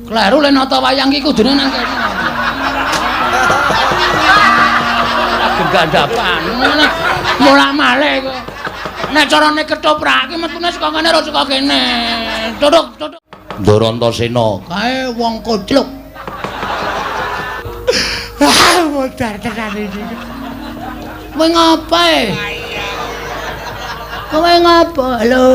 Kleru le nata wayang ki kudune nang kene. Gendapan. Mula malih kok. Nek carane ketoprake metune saka kene ora saka kene. Duduk. Ndarantasena kae wong kocluk. Modar tenan iki. Kowe ngapa e? Kowe ngapa lho?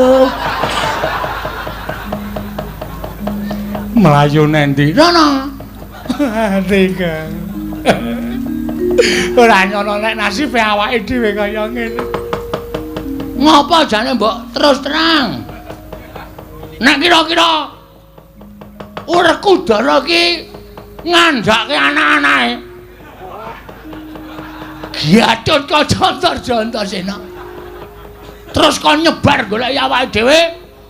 Melayu nendi? Rono. Tiga. Ora ngono nek nasibe awake dhewe kaya ngene. Ngapa jane mbok terus terang? Nek kira-kira Werkudara ki ngandhake anak-anake. Giatut kaca Antarsena. Terus kon nyebar golek awake dhewe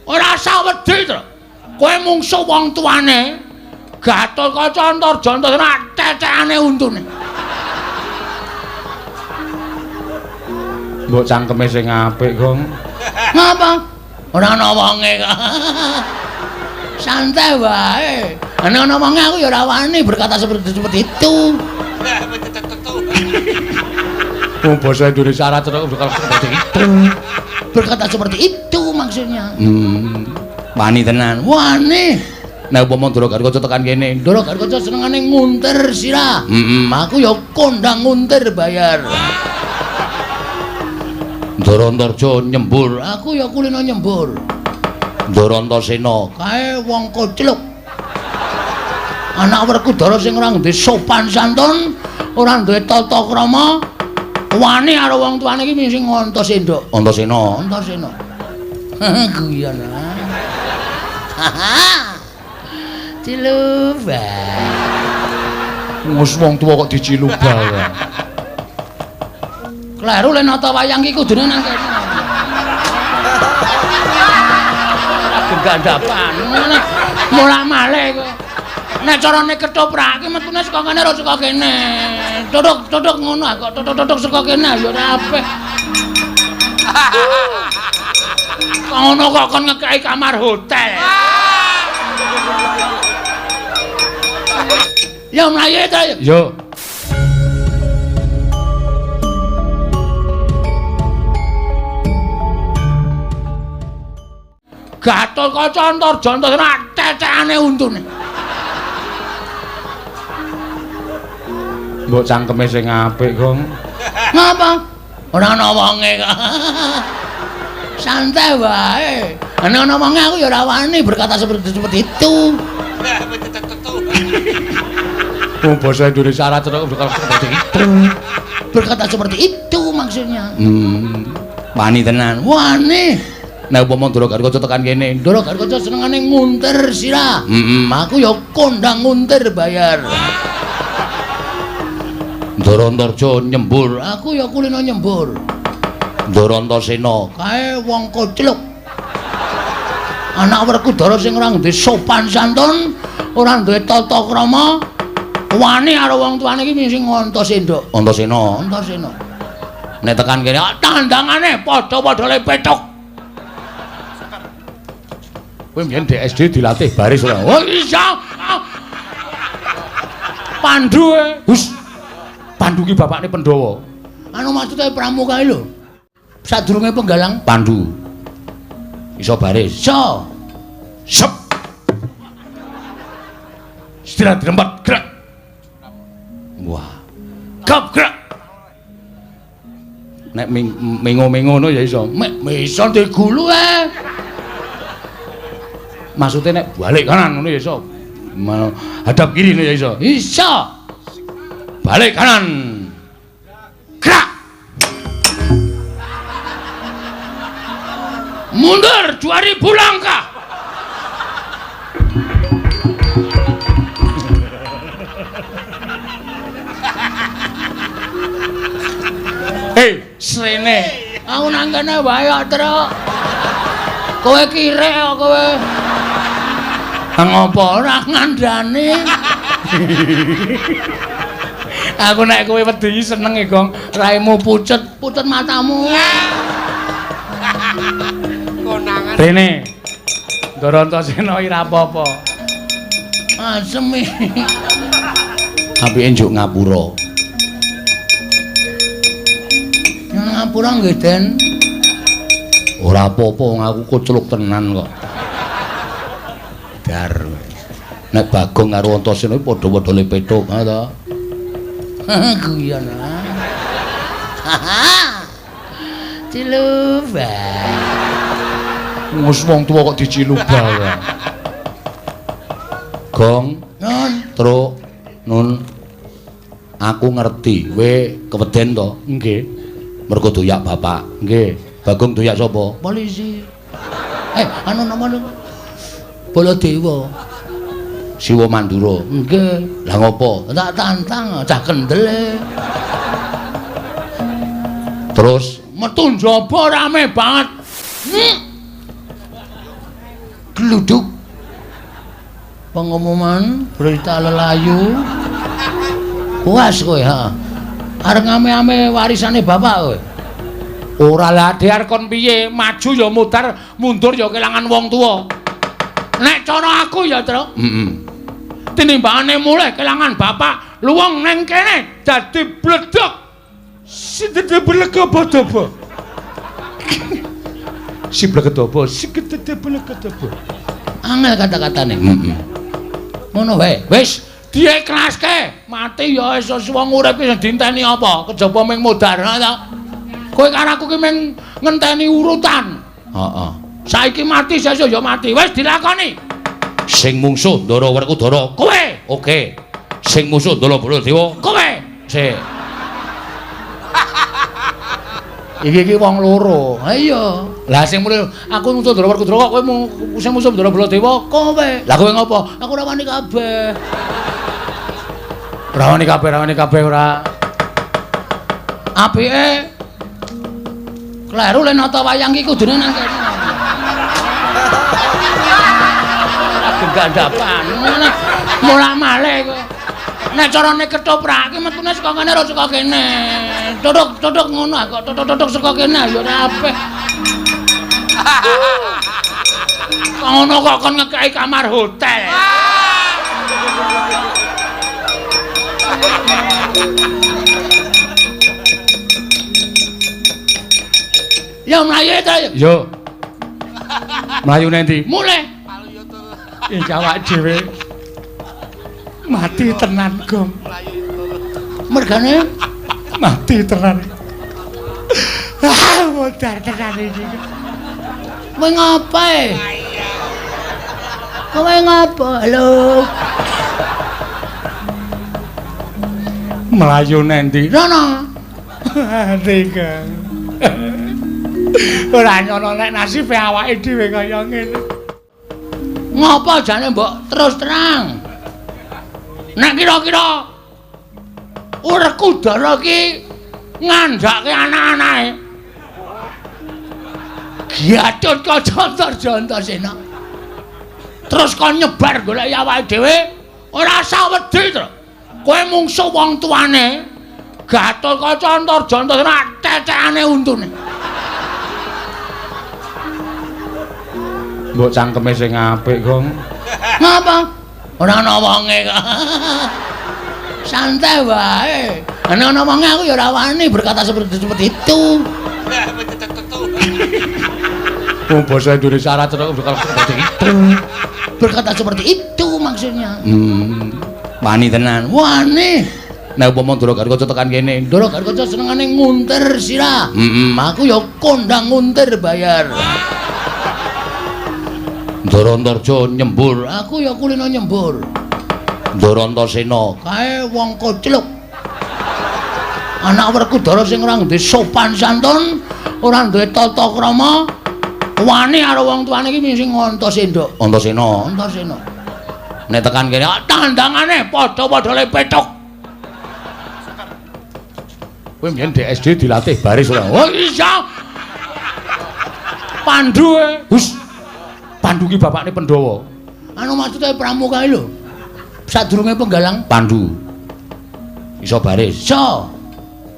ora usah wedi to. Kowe mungsuh wong tuane. Gatotkaca Antarsena cecekane untune. Mbok cangkeme sing apik, Gong. Ngapa? Ora ana wonge kok. Santai wae. Ana ana wonge aku ya ora wani berkata seperti itu. Oh, bahasa Indonesia Arab berkata seperti itu. Berkata seperti itu maksudnya. Wani tenan. Wani. Nek upama Ndarakarkaca tekan kene, Ndarakarkaca senengane nguntir sirah. Aku ya kondang nguntir bayar. Ndarantarja nyembur, aku ya kulino nyembur. Ndarantasena kae wong kocluk. Anak Werkudara sing ora duwe sopan santun, ora duwe tata krama, wani karo wong tuane iki sing Antasena. Antasena. Guyon. Ciluba. Wes wong tuwa kok diciluba wae. Kleru le nata wayang ki kudune nang kene. Gendapan. Mula malih kok. Nek carane ketoprake metune saka kene ora saka kene. Duduk ngono kok. Duduk saka kene ya ora apik. Ngono kok kon ngekeki kamar hotel. Ya mlayu ta ya. Yo. Gatotkaca Antarsena cecekane untune. Mbok cangkeme sing apik, Gong. Ngapa? Ora ana wonge kok. Santai wae. Ana ana wonge aku ya ora wani berkata seperti itu. Oh, bahasa Indonesia Arab berkata seperti itu. Berkata seperti itu maksudnya. Wani tenan. Wani. Nek upama Ndarakarkaca tekan kene, Ndarakarkaca senengane nguntir sirah. Aku ya kondang nguntir bayar. Ndarantarja nyembur, aku ya kulino nyembur. Ndarantasena kae wong kocluk. Anak Werkudara sing ora duwe sopan santun, ora duwe tata krama, wani karo wong tuane iki sing Antasena. Nek tekan kene tandangane padha-padha le petuk. Kowe mbiyen DSD dilatih baris ora? Oh iya. Pandu e. Hus. Pandu ki bapakne Pandhawa. Anu maksude pramuka lho. Sadurunge penggalang Pandu. Iso baris. Iso. Sep. Istirahat dirempat gerak. Wah. Gap gerak. Nek mengo-mengo ngono ya iso. Iso digulu Maksudnya nek balik kanan ngono ya iso. Hadap kiri ya iso. Iso. Balik kanan. Gerak. Mundur 2000 langkah. Hei, srene. Aku nang kene wae kok, Truk. Kowe kirek kok kowe. Ngopo ora ngandani? Aku nek kowe wedi seneng e, Gong. Raimu pucet matamu. Konangan. Rene. Ndarantasena ora apa-apa. Asem iki. Apike njuk ngapura. Ngapura nggih, Den. Ora apa-apa wong aku kucluk tenan kok. Dar. Nek Bagong karo Antasena padha-padha le petuk, ha to. Guyon ah. Ciluba. Wes wong tuwa kok diciluba ya. Gong, Nun, Truk, Nun. Aku ngerti, kowe keweden to? Nggih. Mergo doyak bapak. Nggih. Bagong doyak sapa? Polisi. Anu namane Baladewa. Siwa Mandura. Nggih. Lah ngopo? Tak tantang cah kendele. Terus metu njaba rame banget. Gluduk. Pengumuman berita lelayu. Puas kowe, ha. Arep ngame-ame warisane bapak kowe. Ora lah Dear kon piye? Maju ya mudar, mundur ya kelangan wong tuwa. Nek cara aku ya, Tru. Tinimbangane mulih kelangan bapak, luwung ning kene dadi bledok. Si dadi bledok-bledok. Si bledok-bledok, si dadi bledok-bledok. Angel kata-katane. Ngono wae. Wis dieklaske. Mati ya iso wong urip sing dinteni apa? Kejaba ming mudar ta. Kowe karo aku ki ming ngenteni urutan. Heeh. Saiki mati sesuk ya mati. Wis dilakoni. Sing mungsuh Ndara Werkudara kowe. Oke. Sing musuh Ndara Baladewa kowe. Sik. Iki wong loro. Ha iya. Lah sing mulih aku musuh Ndara Werkudara kok kowe sing musuh Ndara Baladewa kowe. Lah kowe ngopo? Aku ora wani kabeh. Ora wani kabeh ora. Apike kleru len nata wayang iki kudune nang kene. Gendapan. Mulak malih kowe. Nek carane ketoprak iki metune saka kene ora saka kene. Tutuk ngono kok tutuk saka kene ya ora apik. Ngono kok kon ngekeki kamar hotel. Ya mlayu ta ya. Yo. Mlayu nendi? Mulih. Iki awak dhewe mati tenan, Gong. Mergane mati tenan. Modar tenan iki. Kowe ngapae? Kowe ngapa? Halo. Mlayu nendi? Rono. Tiga. Ora nyono nek nasibe awake dhewe kaya ngene. Ngapa jane mbok terus terang? Nek kira-kira Werkudara ki ngandhake anak-anake. Gatut Kaca Antasena. Terus kon nyebar golek awake dhewe, ora usah wedi, Tru. Kowe mungsuh wong tuane. Gatut Kaca Antasena cecekane untune. Mbok cangkeme sing apik, Gong. Ngapa? Ora ana wonge kok. Santai wae. Nek ana wonge aku ya ora wani berkata seperti itu. Oh, bahasa Indonesia ora cocok berkata seperti itu. Berkata seperti itu maksudnya. Wani tenan. Wani. Nek upama Ndara Garkaca tekan kene, Ndara Garkaca senengane nguntir sirah. Aku ya kondang nguntir bayar. Ndara Antarja nyembur, aku ya kulino nyembur. Ndara Antasena kae wong kocluk. Anak Werkudara sing ora duwe sopan santun, ora duwe tata krama, wani karo wong tuane iki sing Antasena. Antasena. Nek tekan kene tandangane padha-padha le petuk. Kowe mbiyen DSD dilatih baris ora? Oh iya. Pandu Hus. Pandu ki bapakne Pandhawa. Anu maksude pramuka lho. Sadurunge penggalang Pandu. Iso baris. Iso.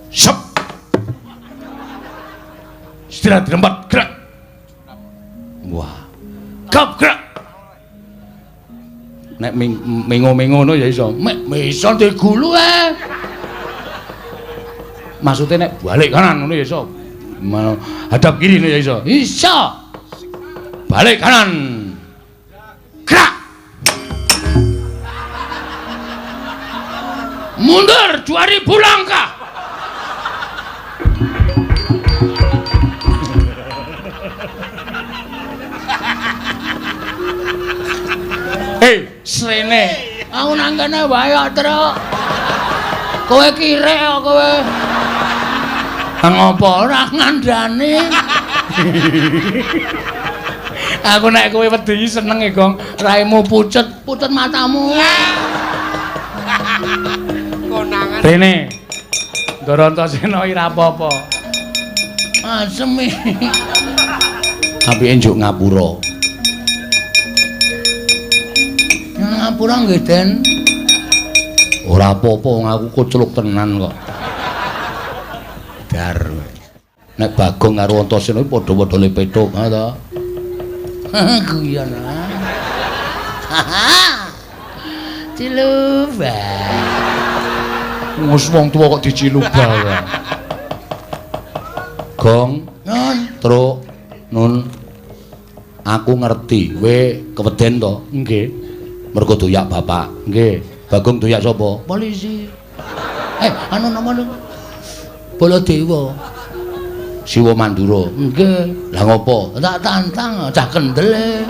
Sep. Istirahat di tempat gerak. Wah. Gap gerak. Nek mengo-mengo ngono ya iso. Mek iso digulu Maksudnya nek balik kanan ngono ya iso. Hadap kiri ngono ya iso. Iso. Balik kanan. Gerak. Mundur 2000 langkah. Srene. Aku nang kene wae kok, Truk. Kowe kirek kok kowe. Ngopo ora ngandani? Aku nek kowe wedi seneng e, Gong. Raimu pucet matamu. Konangan. Rene. Ndara Antasena ora apa-apa. Asem e. Apike njuk ngapura. Ngapura nggih, Den. Ora apa-apa wong aku kocluk tenan kok. Dar. Nek Bagong karo Antasena iki padha-padha le petuk, ha to. Guyon Ciluba. Wes wong tuwa kok diciluba ya. Gong, Nun, Truk, Nun. Aku ngerti, kowe keweden to? Nggih. Mergo doyak bapak. Nggih. Bagong doyak sapa? Polisi. Anu namane Baladewa. Siwa Mandura. Nggih. Lah ngopo? Tak tantang cah kendel.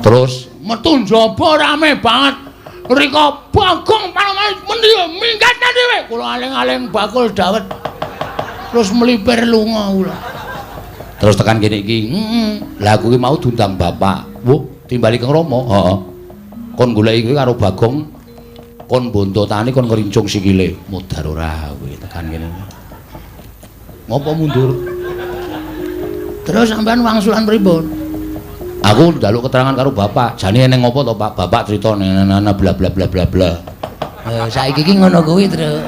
Terus metu njaba rame banget. Rika Bagong paling mendi minggat dhewe. Kula aling-aling bakul dawet. Terus melipir lunga kula. Terus tekan kene iki. Lah aku iki mau diundang bapak. Wo, timbali Kang Rama. Heeh. Kon goleki kowe karo Bagong. Kon bonto tani kon ngrincung sikile. Modar ora kowe tekan kene. Ngopo mundur? Terus sampean wangsulan pripun? Aku njaluk keterangan karo bapak. Jane eneng ngopo to, Pak? Bapak crita nana bla bla bla bla bla. Saiki iki ngono kuwi, Tru.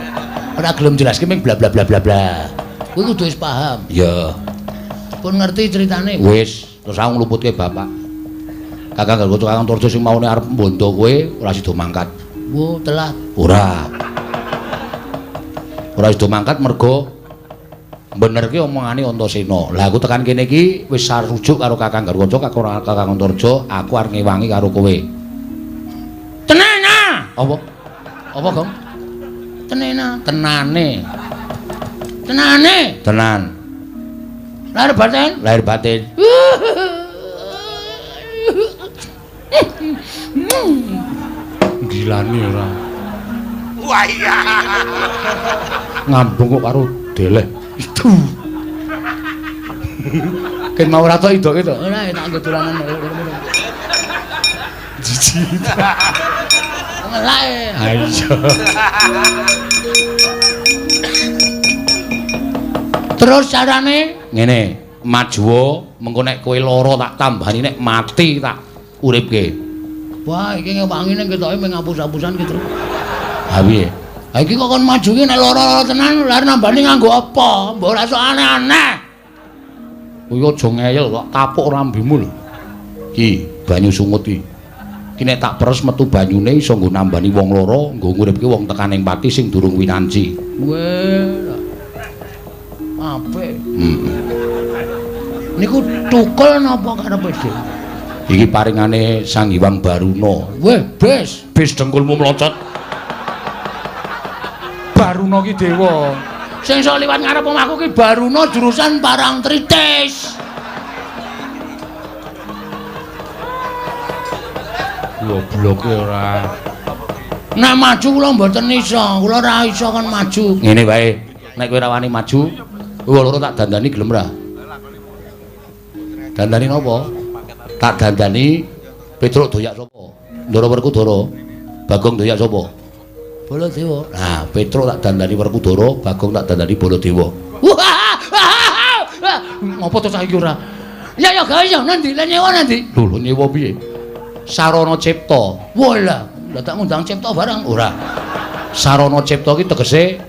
Ora gelem jelaske ming bla bla bla bla bla. Kowe kudu wis paham. Iya. Pun ngerti ceritane. Wis, terus aku ngluputke bapak. Kakang Gargoco Kakang Torjo sing maune arep mbondo kowe ora sida mangkat. Wo, telat. Ora. Ora sida mangkat mergo benerke omongane Antasena. Lah aku tekan kene iki wis sarujuk karo Kakang Gargoco Kakang Torjo, aku arep ngewangi karo kowe. Tenana. Apa? Apa, Gong? Tenena, tenane. Tenane. Tenan. Lahir batin? Lahir batin. Gilane ora. Wah iya. Ngambung kok karo deleh. Itu. Ken mau ora tok idoke to. Ora tak nggo dolanan. Jiji. Ngelae. Ayo. Terus carane ngene, maju mengko nek kowe lara tak tambani nek mati tak uripke. Wah, iki ngewangine ketoke mung ngapus-apusan ki, Tru. Ha piye? Ha iki kok kon maju ki nek lara tenan lare nambani nganggo apa? Mbok ora sok aneh-aneh. Kuwi aja ngeyel kok kapuk rambemu lho. Ki, banyu sungut iki. Ki nek tak peres metu banyune iso nggo nambani wong lara, nggo nguripke wong tekaning pati sing durung winanci. Weh. Apik. Niku tukul napa karepe Dik? Iki paringane Sang Hyang Baruna. Weh, bis dengkulmu mlocot. Baruna ki dewa. Sing iso liwat ngarep omahku ki Baruna jurusan Parangtritis. Gobloke ora. Nek maju kula mboten iso, kula ora iso kon maju. Ngene wae, nek kowe ora wani maju, kowe loro tak dandani gelem ora? Dandani napa? Tak dandani Petruk doyak sapa? Ndara Werkudara. Bagong doyak sapa? Baladewa. Nah, Petruk tak dandani Werkudara, Bagong tak dandani Baladewa. Ngopo to saiki ora? Ya ya gawe ya nanti, lah nyewa nanti. Lho nyewa piye? Sarana Cipta. Walah, lah tak ngundang Cipta barang ora. Sarana Cipta ki tegese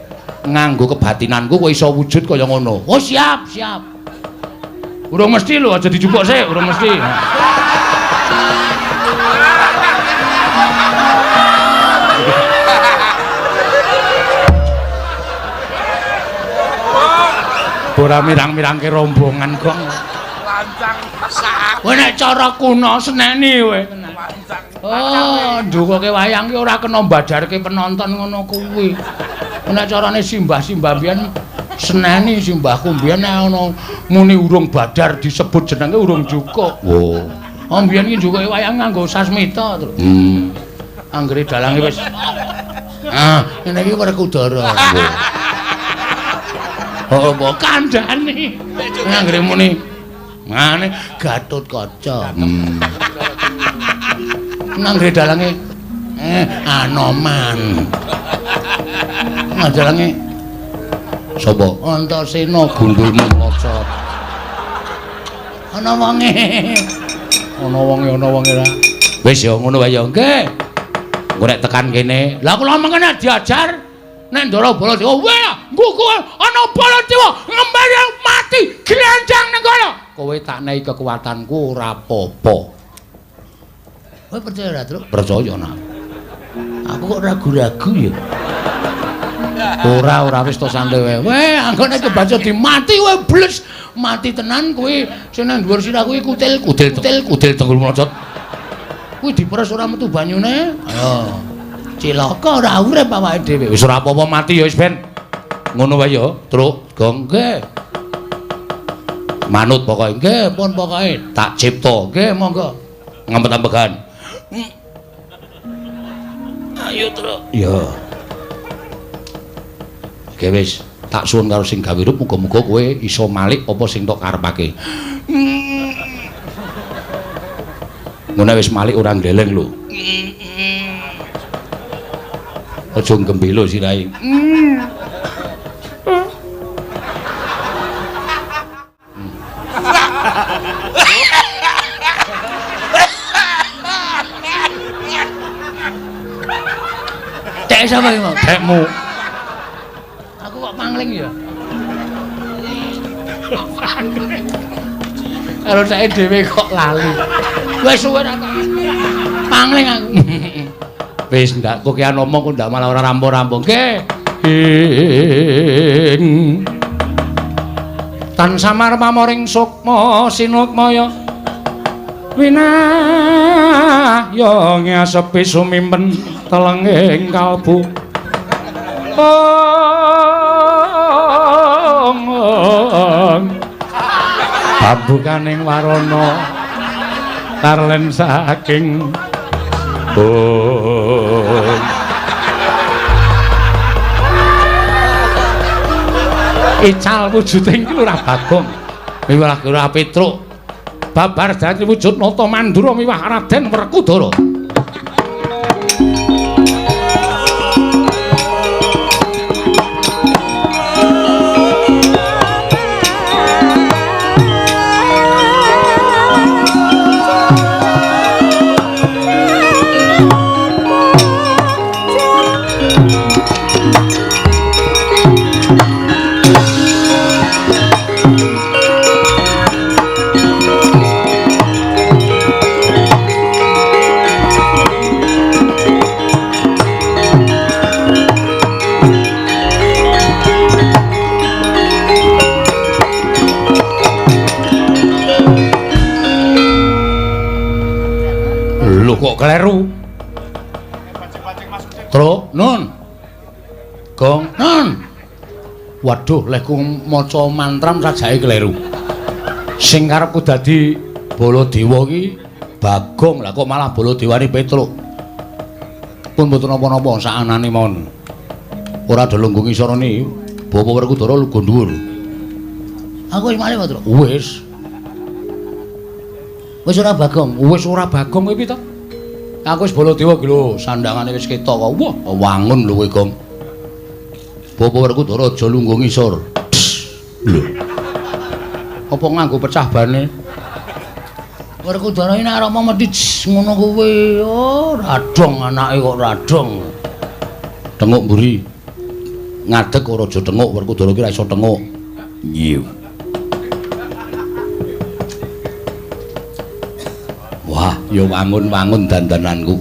nganggo kebatinanku kowe iso wujud kaya ngono. Oh siap, siap. Urung mesti lho, aja dijupuk sik, urung mesti. ora mirang-mirangke rombongan kok. Lancang sak. Kowe nek cara kuno seneni kowe. Oh, ndukuke wayang ki ora kena mbadarke penonton ngono kuwi. Nek carane simbah-simbah biyen seneni simbahku biyen nek ana muni urung badar disebut jenenge urung cukup. Oh. Oh biyen ki ndukuke wayang nganggo sasmita terus. Anggere dalange wis. Ah, ngene iki Werkudara. Oh, mbok kandhani. Anggere muni ngene Gatotkaca. Anggere dalange Anoman. Dalange sapa? Antasena gundulmu locot. Ana wonge. Ana wonge ra. Wis ya ngono wae ya, nggih. Engko nek tekan kene, lah kula mengkene diajar nek Ndara Baladewa, weh, ngguku ana Baladewa ngembari mati glanjang ning kono. Kowe tak nehi kekuatanku ora apa-apa. Kowe percaya ra, Truk? Percaya nak. Aku kok ragu-ragu ya. Ora wis to santai wae. Weh, anggone kebaca dimati kowe bles. Mati tenan kowe sing nang dhuwur sirah kuwi kutil tenggul mlocot. Kuwi diperes ora metu banyune. Ayo. Cilaka ora urip awake dhewe. Wis ora apa-apa mati ya wis ben. Ngono wae ya, Truk. Gong nggih. Manut pokoke nggih, pun pokoke tak cipta. Nggih, monggo. Ngampet-ampekan. Ayo, Truk. Ya. Oke wis, tak suwun karo sing gawe rup muga-muga kowe iso malik apa sing tok karepake. Ngono wis malik ora ndeleng lho. Aja gembelo sirahe. Tek sapa iki, Mas? Tekmu. Aku kok pangling ya. Kalau saya dhewe kok lali. Wis suwe ra pangling aku. Wis ndak kok ki ngomong kok ndak malah ora rampung-rampung. Nggih. Tan samar pamoring sukma sinukmaya. Winah yo ngesepi sumimpen telenging kalbu. Pambukaning warana tarlen saking ical wujuding Lurah Bagong miwah Lurah Petruk babar dadi wujud nata mandura miwah Raden Werkudara. Kok kleru? Truk, Nun. Gong, Nun. Waduh, lehku maca mantram sajake kleru. Sing karepku dadi Baladewa ki Bagong, lah kok malah Baladewane Petruk. Pun mboten napa-napa sakanane mawon. Ora ada lungguh ngisarane Bapak Werkudara lugu dhuwur. Aku wis malih, Truk. Wis. Wis ora Bagong, wis ora Bagong kuwi to? Aku wis Baladewa ki lho, sandangane wis ketok kok. Wah, wangun lho kowe, Gong. Bapak Werkudara aja lungguh ngisor. Lho. Apa nganggo pecah bane? Werkudara iki nek arep mati ngono kuwi. Oh, radong anake kok radong. Tenguk mburi. Ngadeg ora aja tenguk, Werkudara ki ra iso tenguk. Nyiu. Wah, ya wangun-wangun dandananku.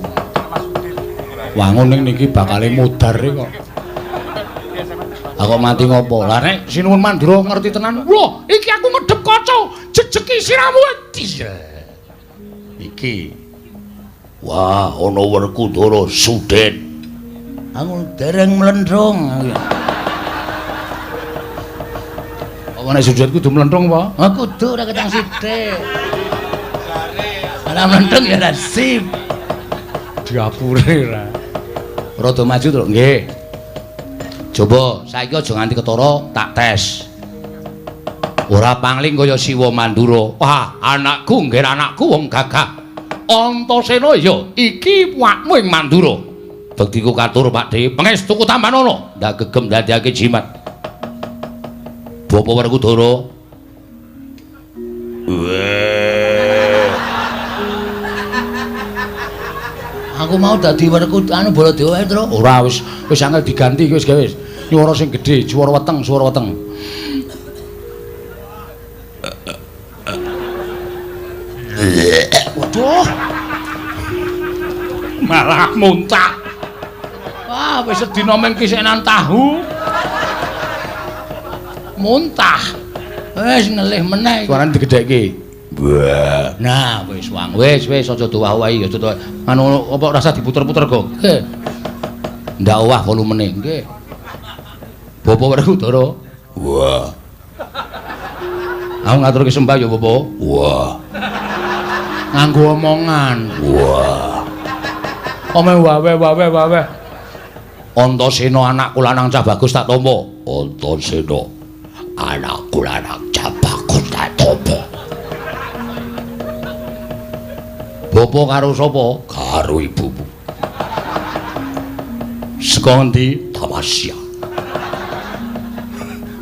Wangun ning niki bakale mudar kok. Aku mati ngopo? Lah nek Sinuwun Mandura ngerti tenan. Wah, iki aku ngedhep kaca, jejeki siramu. Iki. Wah, ana Werkudara Suden. Aku dereng mlendrong. Apa nek Suden kudu mlendrong apa? Ha kudu ora ketang sithik. Ana mlendrong ya ra sip. Diapure ra. Rada maju to, nggih. Coba saiki aja nganti ketara tak tes. Ora pangling kaya Siwa Mandura. Wah, anakku nggih anakku wong gagah. Antasena ya iki wakmu ing Mandura. Bektiku katur Pakde, pangestuku tambahan ana. Ndak gegem dadiake jimat. Bapa Werkudara. Aku mau dadi Werkudara anu Baladewa ae, Tru. Ora wis angel diganti iki wis gawe. Swara sing gedhe, swara weteng, swara weteng. Waduh. Malah muntah. Wah, wis sedina meng kisenan tahu. Muntah. Wis ngelih meneh. Suarane digedhekke. Wah. Nah, wis wang. Wis aja tuwah-wahi, aja tuwah. Anu apa rasa diputer-puter kok. Nggih. Ndak owah volumene, nggih. Bapak Werkudara. Wah. Aku ngaturke sembah ya, Bapak. Wah. Nganggo omongan. Wah. Ome wawe. Antasena anakku lanang cah bagus tak tampa. Antasena anakku lanang cah bagus tak tampa. Bapak karo sapa? Karo ibumu. Saka endi? Tamasya.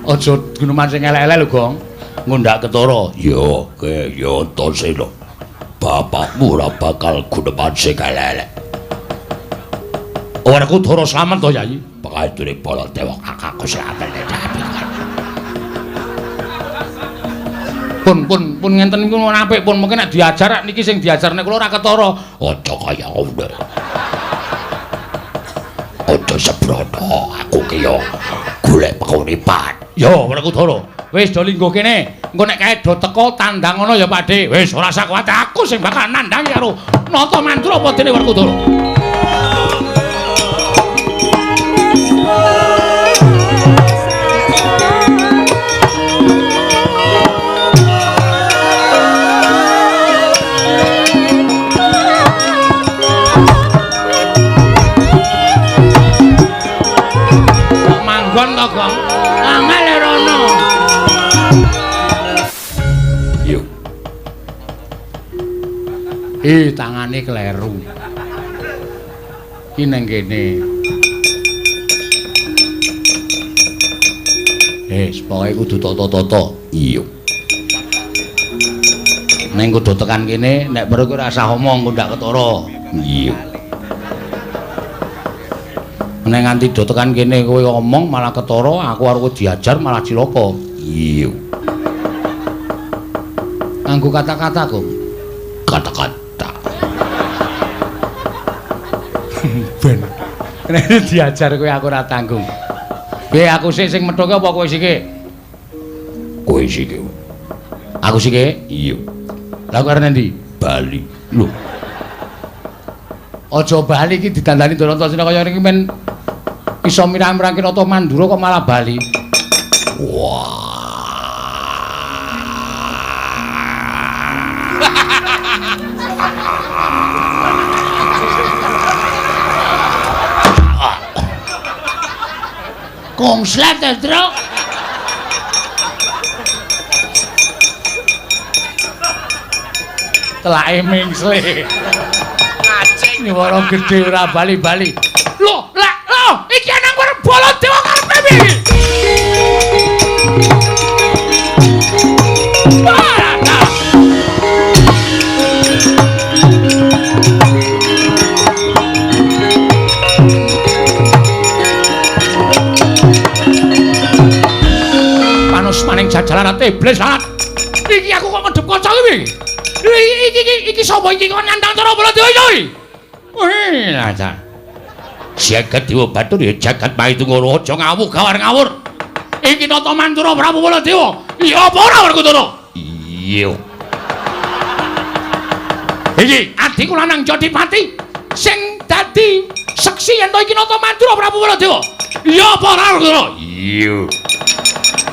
Aja guneman sing elek-elek lho, Gong. Ngundak ketara. Ya, ya Antasena. Bapakmu ora bakal guneman sing elek-elek. Werkudara slamet to, Yayi. Pakadune Baladewa kakangku slamet tapi. Pun ngenten niku apik pun mungkin nek diajar niki sing diajarne kula ora ketara. Aja kaya ngono. Aja sebrono aku ki yo golek penguripan. Yo Werkudara, wis do linggo kene. Engko nek kae do teko tandang ngono ya Pakde. Wis ora usah kuwate aku sing bakal nandhangi karo Nata Mandura apa dene Werkudara. Manggon to, Gong. Angel rono. Yo. Tangane kleru. Ki nang kene. Pokoke kudu tata-tata. Iya. Neng kudu tekan kene, nek perlu ora usah omong, ndak ketara. Iya. Nek nganti do tekan kene kowe ngomong malah ketara, aku arep diajar malah cilaka. Iya. Nganggo kata-kata, Gong. Kata-kata. Ben. Nek diajar kowe aku ora tanggung. Piye aku sik sing methoke apa kowe sik? Kowe sik. Aku sik? Iya. Lah kok arep ndi? Bali. Lho. Aja bali iki didandani Antasena kaya iki men iso mirang-mirangke Nata Mandura kok malah bali. Wah. Kongslet ya, Tru. Telake mingsle. Ngacing nyuwara gedhe ora bali-bali. Lho, iki nang Baladewa karepe piye? Panus maning jajalan iblis sangat. Iki aku kok ngedhep kanca iki. Iki sapa iki kok nandhang cara Baladewa iki? Wih, lah. Jagat Dewa Batur ya jagat Mahitungara aja ngawur gawar ngawur. Iki Nata Mantura Prabu Baladewa. Iya apa ora Werkudara? Iya. Iki adikku lanang Jodipati sing dadi seksi yen to iki Nata Mantura Prabu Baladewa. Iya apa ora Werkudara? Iya.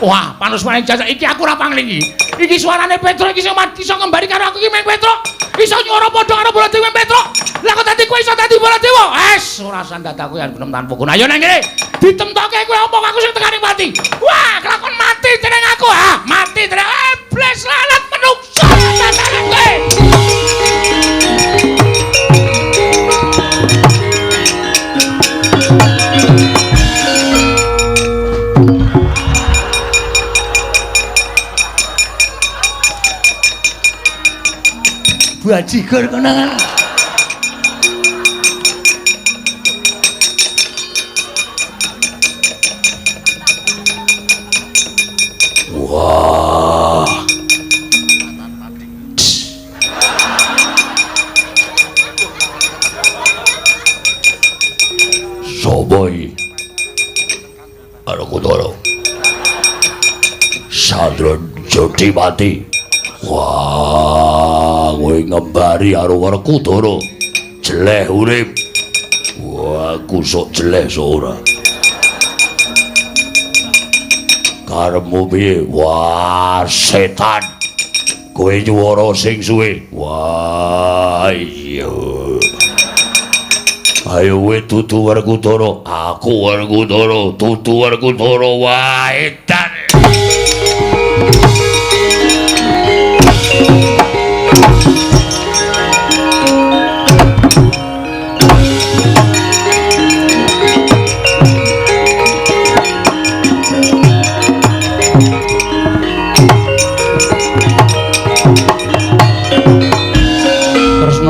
Wah, panuswane jajak iki aku ora pangling iki. Iki suarane Petro iki iso ngembari karo aku iki Meng Petro. Iso nyuara padha karo Baladewa Petro. Lah kok dadi kowe iso dadi Baladewa? Ora sandataku yen gunem tanpa guna. Ayo nang kene. Ditemtoke kowe apa aku sing tekani mati. Wah, kelakon mati jeneng aku. Ah, mati jeneng bles lalat menungso tataran kowe. Bajigur konangan. Wah. Soboy. Werkudara. Sadron Jodipati. Wah, kowe ngembari karo Werkudara. Jeleh urip. Wah, aku sok jeleh sok ora. Karepmu piye? Wah, setan. Kowe nyuwara sing suwe. Wah, iya. Ayo kowe tutu Werkudara. Aku Werkudara, tutu Werkudara. Wah, edan.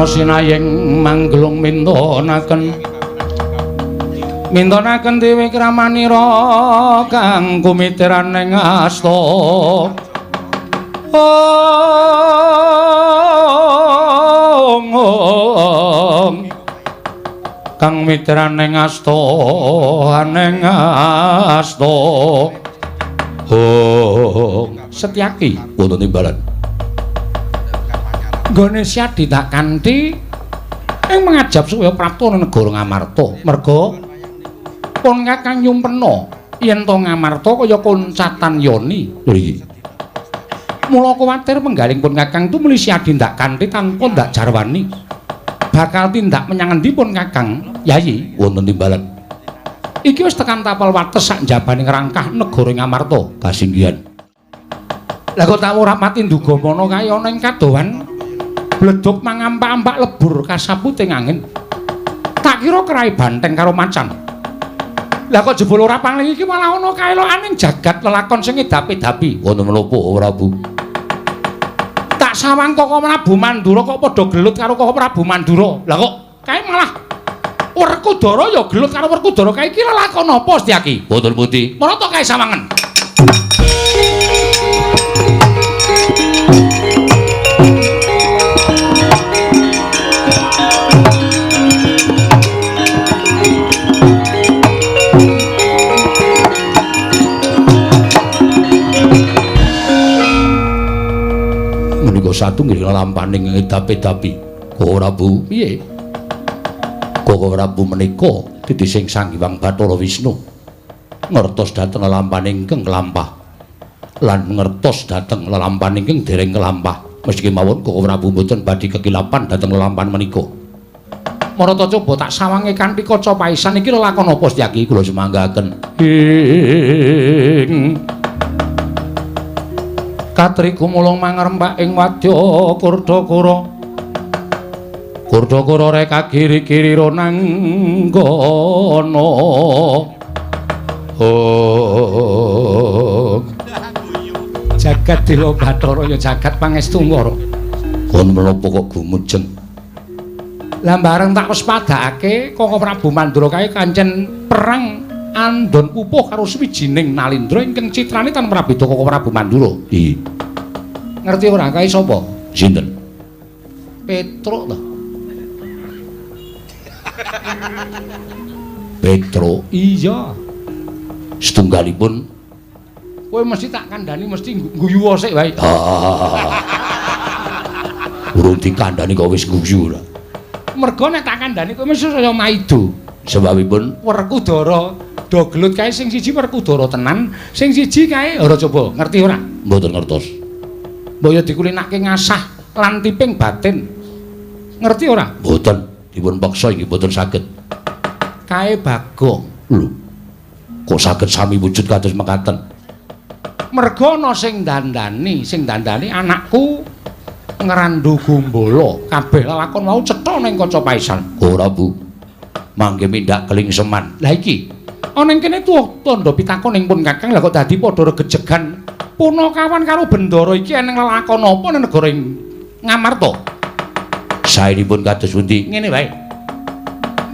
Sinayeng manggelung mintonaken Dewi Kramanira kang kumitiran ing asta kang mitiran ing asta Setyaki wonten timbalan nggone Syadi tak kanthi ing mangajab supaya prapta negara Ngamarta merga pun Kakang nyumpena yen to Ngamarta kaya koncatan yoni lho iki mula kuwatir penggaling pun Kakang tumuli Syadi tak kanthi tanpa ndak jarwani bakal tindak menyang endi pun Kakang Yayi wonten timbalan iki wis tekan tapel wates sak njabaning rangkah negara Ngamarta kasinggihan lah kok tak ora mati nduga mono kae ana ing kadohan bledhog mangampak-ampak lebur kasaputing angin. Tak kira kerai banteng karo macan. Lah kok jebul ora pangling iki malah ana kaelokaning jagat lelakon sing edapi-dapi. Wonten menapa Prabu? Tak sawang kok Prabu Mandura kok padha gelut karo kok Prabu Mandura. Lah kok kae malah Werkudara ya gelut karo Werkudara kae iki lelakon apa Setyaki? Wonten pundi? Mara to kae sawangen. Satunggiling lampaning edapi-dapi Koko Prabu piye? Koko Prabu menika dadi sing Sang Hyang Bathara Wisnu ngertos dhateng lelampaning ingkang lampah lan ngertos dhateng lelampaning ingkang dereng kelampah meski mawon Koko Prabu mboten badhe kekilapan dhateng lelampahan menika marata coba tak sawange kanthi kaca paisan iki lelakon apa Setyaki kula semanggaken Katriku mulung mangrembak ing wadya Kurdakura. Kurdakura rek kagiri-kiri ronanggono. Jagat Dewa Bathara ya jagat Pangestungara. Kon menapa kok gumujeng. Lah bareng tak wis padhake Koko Prabu Mandura kae kancen perang andon pupuh karo swijining nalindra ingkang citrane tan Prabéda Koko Prabu Mandura. Nggih. Ngerti ora kae sapa? Sinten? Petro to. Petro iya. Setunggalipun Kowe mesti tak kandhani mesti guyu sik wae. Urung dikandhani kok wis guyu ora. Mergo nek tak kandhani kowe mesti saya maido. Sebabipun Werkudara do gelut kae sing siji Werkudara tenan, sing siji kae ora coba. Ngerti ora? mboten ngertos. Mbok ya dikulinake ngasah lan tiping batin. Ngerti ora? Mboten dipun paksa inggih mboten saged. Kae Bagong. Lho. Kok saged sami wujud kados mekaten? Merga ana sing dandani anakku ngrandu Gumbala. Kabeh lakon mau cetha ning kaca paisan. Ora, Bu. Mangke mindak kelingseman. Lah iki ana ing kene tandha pitakon ing pun Kakang lha kok dadi padha regejegan punakawan karo Bendara iki eneng lelakon apa ning negara ing Ngamarta? Saenipun kados pundi? Ngene wae.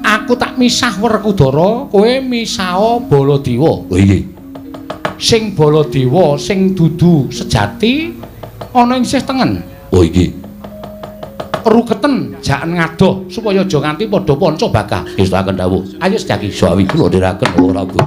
Aku tak misah Werkudara, kowe misah Baladewa. Oh nggih. Sing Baladewa sing dudu sejati ana ing sisih tengen. Oh nggih. Ruketen jaken ngadoh supaya aja nganti padha panca bakah. Istakaken dawuh. Ayo sedaki Sawi kula ndherekaken ora, Bu.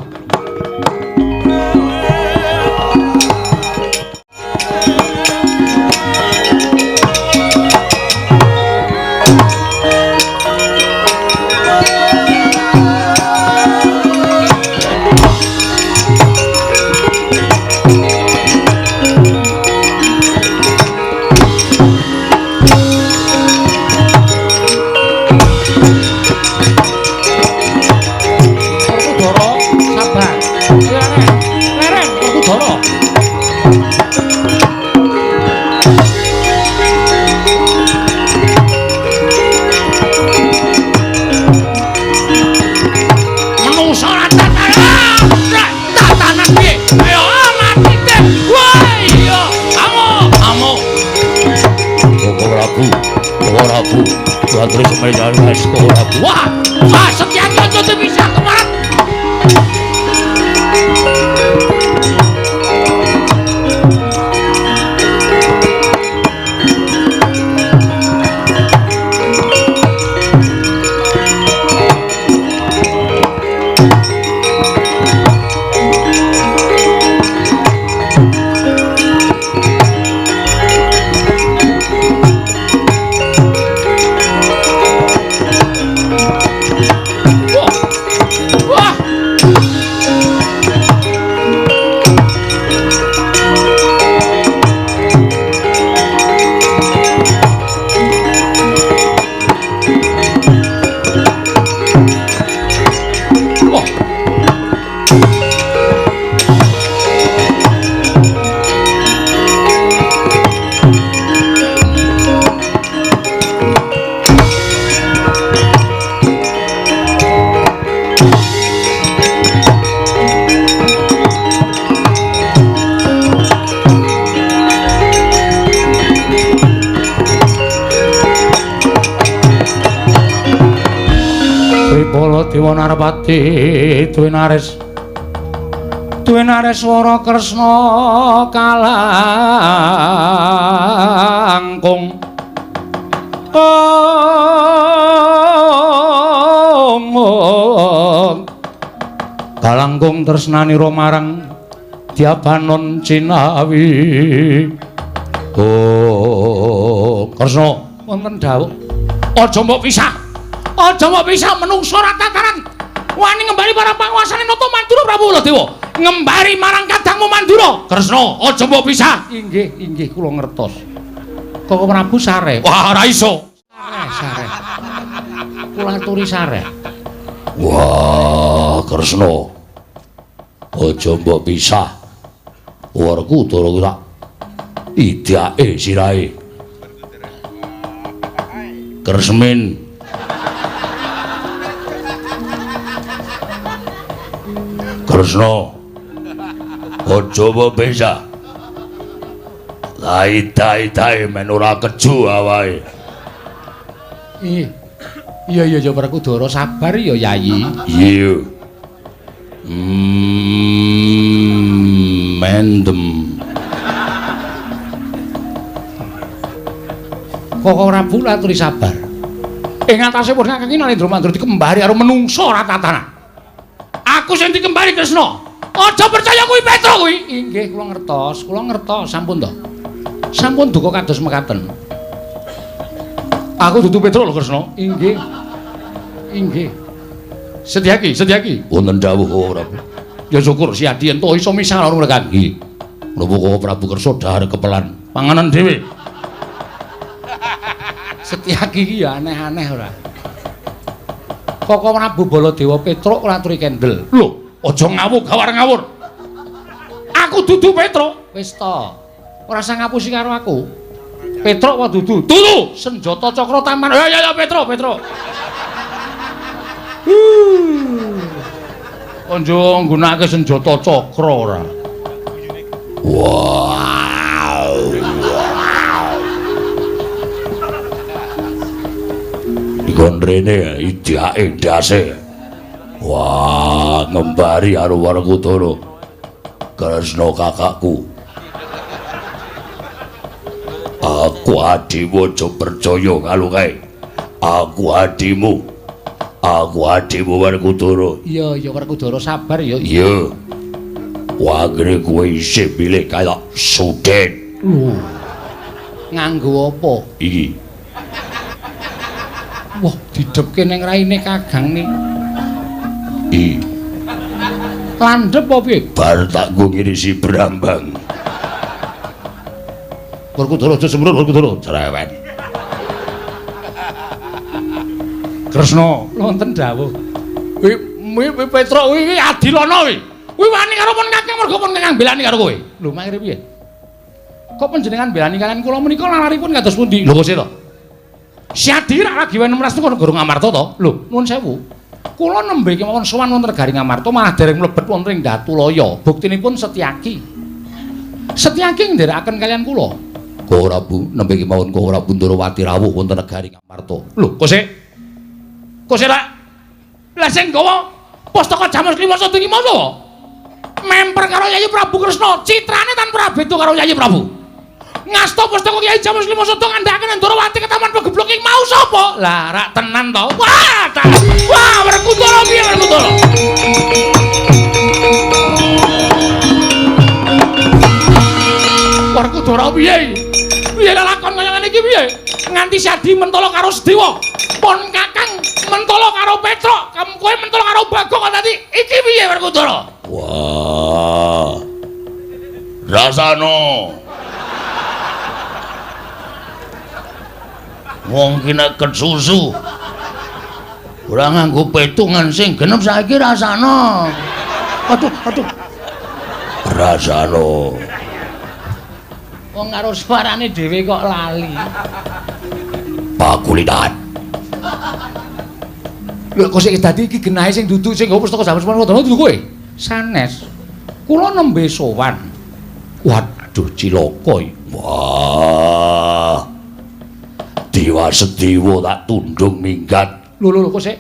Terus menjalan sekolah. Wah, sekian aja tuh bisa kemarin. Dewa Narpati duwe nares swara Kresna kalangkung kalangkung tresnanira marang Diabanon Cinawi. Oh Kresna wonten dawuh aja mbok pisah. Aja mbok pisah menungso ra tataran. Wani ngembari para panguwasane Nata Mandura Prabu Baladewa. Ngembari marang kadangmu Mandura. Kresna, aja mbok pisah. Inggih, kula ngertos. Kok Prabu sare. Wah, ora iso. Sare. Kula aturi sare. Wah, Kresna. Aja mbok pisah. Werkudara ku tak idake sirahe. Kresmin Kresna, aja mbok pisah. Laitae men ora keju awake. Iya Werkudara sabar ya Yayi. Iya. Mendem. Kok Prabu aturi sabar. Ing atase Purnakaki Narendra Mandura dikembari karo menungsa ora tatanan. Aku sing dikembari Kresna. Aja percaya kuwi Petro kuwi. Inggih, kula ngertos, sampun to. Sampun duka kados mekaten. Aku dudu Petro lho Kresna. Inggih. Inggih. Sedyaki. Wonten dawuh Prabu. Ya syukur si Adi ento iso misah karo mereka. Nggih. Menapa Prabu kersa dahar kepelan panganan dhewe. Setyaki iki ya aneh-aneh ora. Koko Prabu Baladewa Petruk ngaturi kendel. Lho, aja ngawur. Aku dudu Petruk. Wis to. Ora usah ngapusi karo aku. Petruk apa dudu? Dudu. Senjata Cakra Taman. Ya Petruk. Konjo nggunakake senjata cakra ora. Wow. Dikon rene idake ndase. Wah, ngembari karo Werkudara. Kresna kakakku. Aku adimu aja percaya karo kae. Aku adimu Werkudara. Iya Werkudara sabar ya. Iya. Wangene kowe isih milih kaya Suden. Lho. Nganggo apa? Iki. Wah, didepke ning raine Kagang nih. Landhep apa piye? Bar tak nggo ngirisi Brambang. Werkudara aja sembrut Werkudara. Cerewet. Kresna, wonten dawuh. Kuwi Petruk kuwi adilana kuwi. Kuwi wani karo pun Kakang mergo pun Kakang belani karo kowe. Lho, mangkene piye? Kok panjenengan belani kalian kula menika lalaripun kados pundi? Lho kok to? Si Adi rak lagi wani meras niku Guru Ngamarta to? Lho, nuwun sewu. Kula nembe kemawon sowan wonten Negari Ngamarta malah dereng mlebet wonten ing Datulaya. Buktinipun Setyaki. Setyaki nderekaken kalian kula. Kok Prabu nembe kemawon kok Prabu Ndrawati rawuh wonten Negari Ngamarta. Lho, kok sik Rak. Lah sing gawa Pustaka Jamus Klima Sada iki masa memper karo Yayi Prabu Kresna, citrane tanpa beda karo Yayi Prabu. Ngasta Pustaka Kyai Jamus Klima Sada ngandhakaken Ndrawati ke taman pegeblok ing mau sapa? Lah rak tenan to. Wah, Werkudara piye Werkudara? Werkudara piye? Piye lakon kaya ngene iki piye? Nganti Sadi mentala karo Sedewa. Pon Kakang mentala karo Petruk, kowe mentala karo Bagong tadi. Iki piye Werkudara? Wah. Rasano. Wong ki nek susu. Ora nganggo petungan sing genep saiki rasana. Aduh. Rasano. Wong karo suarane dhewe kok lali. Pakulitan. Lho kok sik dadi iki genahe sing dudu sing nggo Pustaka Jamus Klima Sada dudu kowe? Sanes. Kula nembe sowan. Waduh cilaka iki. Wah. Dewa Sedewa tak tundung minggat. Lho kok sik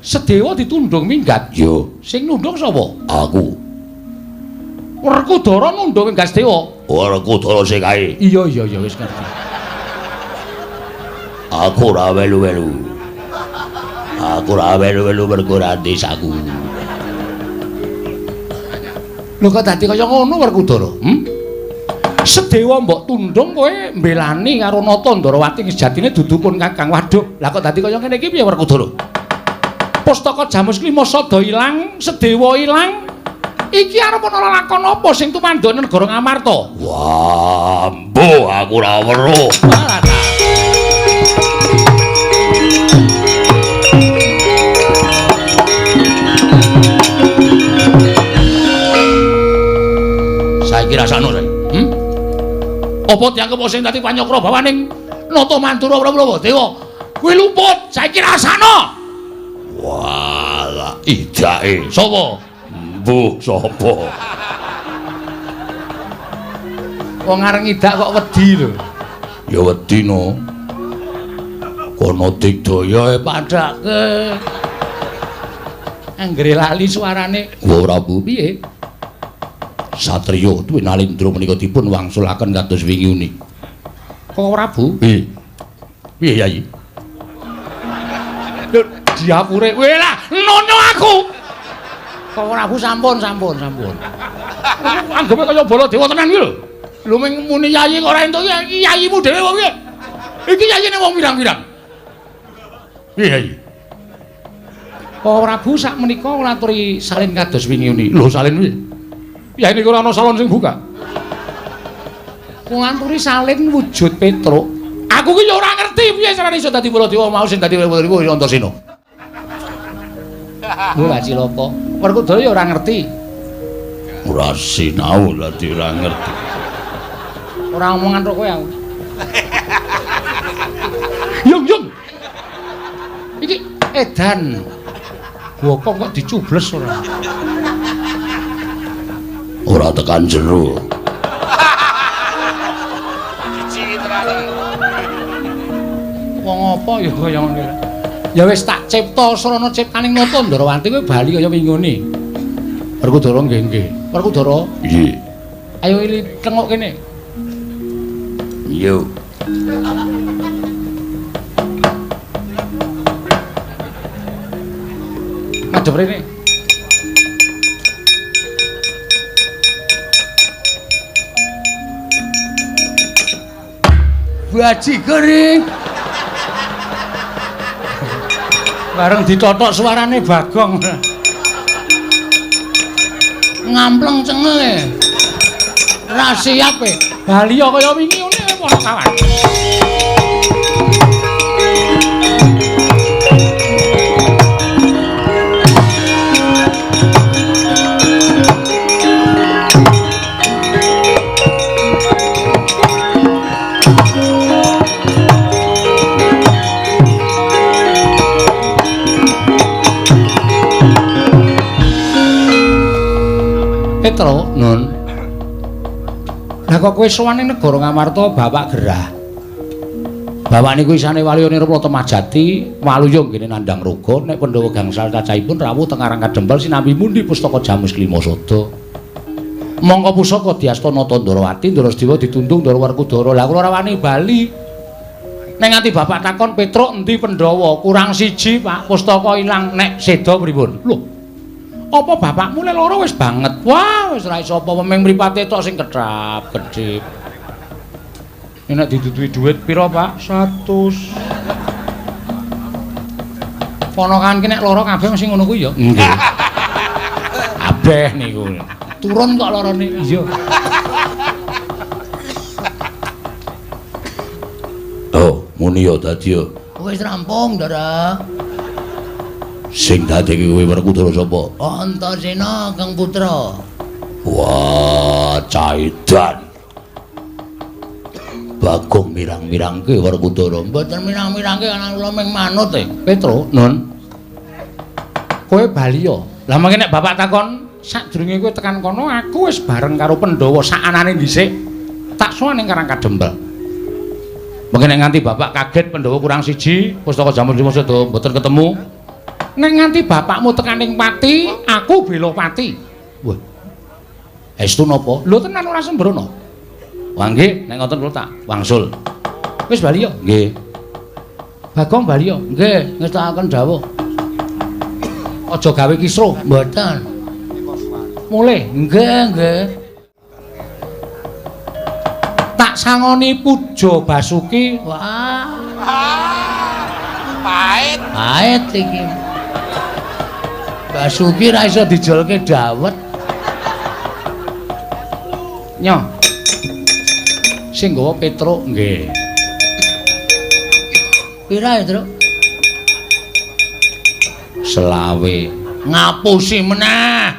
Sedewa ditundung minggat? Yo, Sing nundung sapa? aku. Werkudara nundung minggat Sedewa. Werkudara sing kae. Iya wis ngerti. Aku ora welu-welu. Mergo ora desaku. Lho kok dadi kaya ngono Werkudara? Sedewa mbok tundung kowe mbelani karo Nata Ndrawati sejatine dudu pun Kakang. Waduh, lah kok dadi kaya ngene iki piye Werkudara? Pustaka Jamus Klima Sada ilang, Sedewa ilang. Iki arep ana lakon apa sing tumandhane Negara Ngamarta? Wah, mbuh aku ora weruh. Saiki rasane saiki. Apa dianggep sing dadi panyokra bawaning Nata Mantura Prabu Dewa? Kuwi luput, saiki rasana. Wah, idake. Sapa? Mbuh sapa? Wong areng idak kok wedi lho. Ya wedi no. Kono digdaya Padhake. Anggere lali suarane. Wah Prabu, Piye? satriya duwe nalindra menika dipun wangsulaken kados wingi. Kok Prabu? Piye Yayi? Lho, diapure. Weh lah, nono aku. Kok Prabu sampun. Anggepe kaya Baladewa tenan iki lho. Lho ming muni yayi kok ora entuk yayimu dhewe wong iki. Iki yayine wong pirang-pirang. Piye yayi? Kok Prabu sak menika ngaturi salin kados wingi uni. Lho salin piye? Ya ini ora ana salon sing buka. Ku ngaturi salin wujud Petruk. Aku ki ya ora ngerti piye carane iso dadi Baladewa mau sing dadi Baladewa ya Antasena. Lho lah cilaka. Werkudara ya ora ngerti. Ora sinau dadi ora ngerti. Ora omongan karo kowe aku. Yung. Iki edan. Bokong kok dicubles ora. Ora tekan jero. Wong apa ya kaya ngene. Ya wis tak cipta srana ciptaning nata Ndarawati kowe bali kaya wingone. Werkudara nggih. Werkudara. Nggih. Ayo ili tengok kene. Yo. Madhep rene. Baji kering. Bareng ditotok suarane Bagong. Ngampleng cengenge. Ra siap e. Bali kaya wingi ngene padha kawan. Petruk, Nun. Lah kok kowe sowan ning negara Ngamarta Bapak Gerah. Bapak niku isane waliyane Rata Majati, Waluyung kene nandhang roga nek Pandhawa gangsal cacahipun rawuh teng Arang Kadempel sinambi mundi pustaka Jamus Klimasada. Mongko pusaka diasta Nata Ndarawati, Ndarasedewa ditundung Ndara Werkudara. Lah kula ora wani bali. Nek nganti Bapak takon Petruk endi Pandhawa? Kurang siji, Pak. Pustaka ilang nek seda pripun? Lho. Apa bapakmu le loro wis banget? Wah, wis ora iso apa meng mripate tok sing kedap-kedhip. Nek ditutuhi dhuwit pira, Pak? 100. Ponokan ki nek loro kabeh mesti ngono kuwi ya? Nggih. Kabeh niku. Turun kok lorone. Iya. Oh, muni ya dadi ya. Wis rampung, Ndara. Sing dadeki kowe Werkudara sapa? Antasena Kang Putra. Wah, caidan. Bagong mirang-mirangke Werkudara. Mboten mirang-mirangke anak kula ming manut e. Petruk, Nun. Kowe bali ya. Lah mengke nek bapak takon, sadurunge kowe tekan kono, aku wis bareng karo Pandhawa sakanane dhisik. Tak sowan ning Karang Kadempel. Mengke nek nganti bapak kaget Pandhawa kurang siji, pustaka Jamus Klimasada mboten ketemu. Nek nganti bapakmu tekaning pati, aku bela pati. Wah. Estu napa? Lho tenan ora sembrono. Wah nggih, nek ngoten kula tak wangsul. Wis bali ya? Nggih. Bagong bali ya? Nggih, ngestakaken dawuh. Aja gawe kisruh. Mboten. Mulih. Nggih. Tak sangoni Puja Basuki. Wah. Pait iki. Basuki ra iso dijolke dawet. Nyo. Sing nggawa Petruk nggih. Pira ya, Truk? 20. Ngapusi meneh.